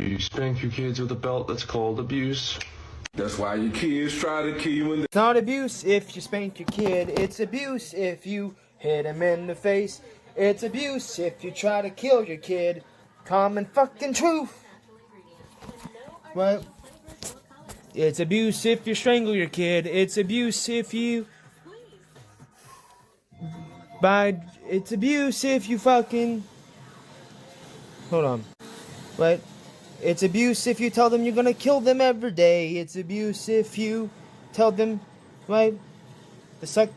You spank your kids with a belt, that's called abuse. That's why your kids try to kill you in the... It's not abuse if you spank your kid. It's abuse if you hit him in the face. It's abuse if you try to kill your kid. Common fucking truth. What? It's abuse if you strangle your kid. It's abuse if you... It's abuse if you fucking... Hold on. What? It's abuse if you tell them you're gonna kill them every day. It's abuse if you tell them, right, to suck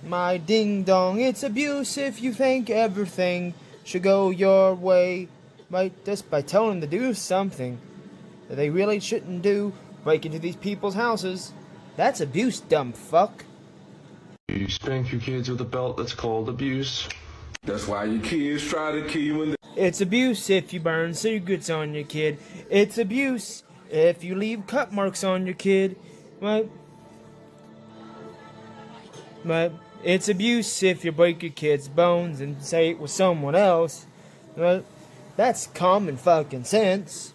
my ding dong. It's abuse if you think everything should go your way, right, just by telling them to do something that they really shouldn't do. Break into these people's houses. That's abuse, dumb fuck. You spank your kids with a belt, that's called abuse. That's why your kids try to kill you in the... It's abuse if you burn cigarettes on your kid. It's abuse if you leave cut marks on your kid. Right? Right? It's abuse if you break your kid's bones and say it was someone else. Right? That's common fucking sense.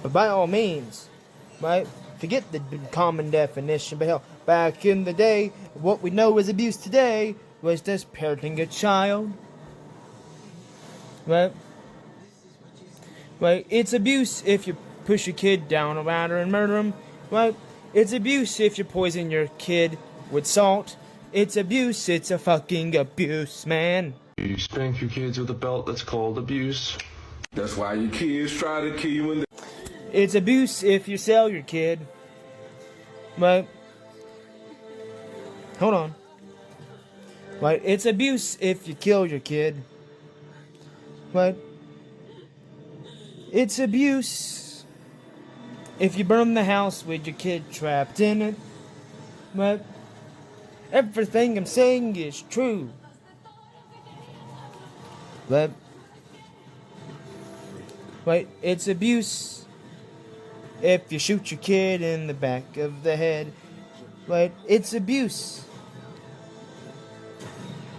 But by all means, right? Forget the common definition. But hell, back in the day, what we know as abuse today was just parenting a child. Right? Right? It's abuse if you push your kid down a ladder and murder him. Right? It's abuse if you poison your kid with salt. It's abuse. It's a fucking abuse, man. You spank your kids with a belt, that's called abuse. That's why your kids try to kill you in the... It's abuse if you sell your kid. Right? Hold on. Right? It's abuse if you kill your kid. Right? It's abuse if you burn the house with your kid trapped in it. Right? Everything I'm saying is true. Right? Right? It's abuse if you shoot your kid in the back of the head. Right? It's abuse.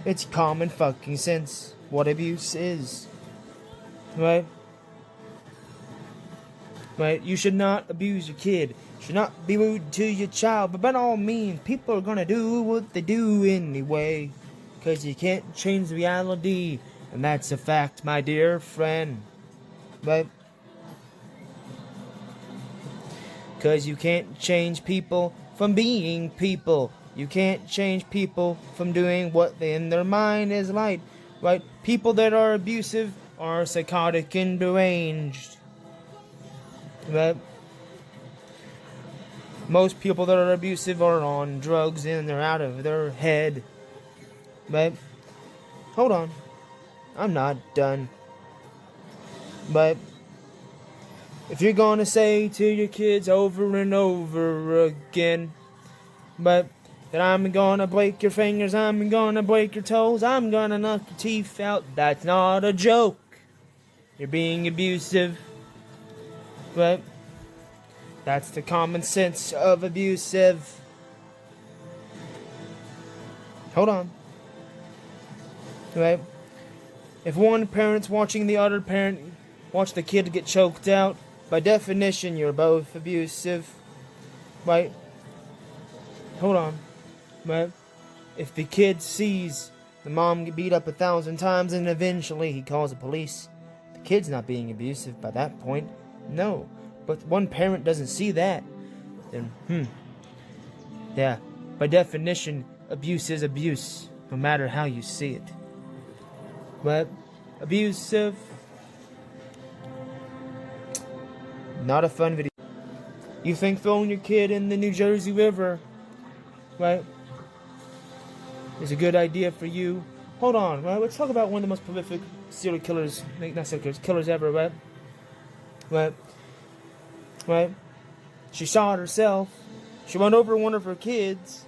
It's common fucking sense what abuse is. Right? Right? You should not abuse your kid. You should not be rude to your child. But by all means, people are gonna do what they do anyway. Because you can't change reality. And that's a fact, my dear friend. Right? Because you can't change people from being people. You can't change people from doing what in their mind is right. Right? People that are abusive are psychotic and deranged. Right? Most people that are abusive are on drugs and they're out of their head. Right? Hold on. I'm not done. But if you're gonna say to your kids over and over again, but that I'm gonna break your fingers, I'm gonna break your toes, I'm gonna knock your teeth out, that's not a joke. You're being abusive. Right? That's the common sense of abusive. Hold on. Right? If one parent's watching the other parent watch the kid get choked out, by definition, you're both abusive. Right? Hold on. Right? If the kid sees the mom get beat up 1,000 times and eventually he calls the police, the kid's not being abusive by that point. No. But one parent doesn't see that, then, yeah, by definition, abuse is abuse, no matter how you see it. But abusive, not a fun video. You think throwing your kid in the New Jersey River, right, is a good idea for you? Hold on, right? Let's talk about one of the most prolific serial killers, not serial killers, killers ever, right? Right? Right? She shot herself. She run over one of her kids.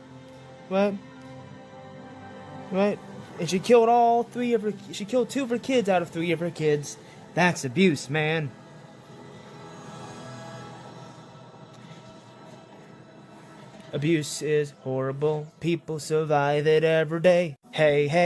Right? Right? And she killed she killed 2 of her kids out of 3 of her kids. That's abuse, man. Abuse is horrible. People survive it every day. Hey, hey.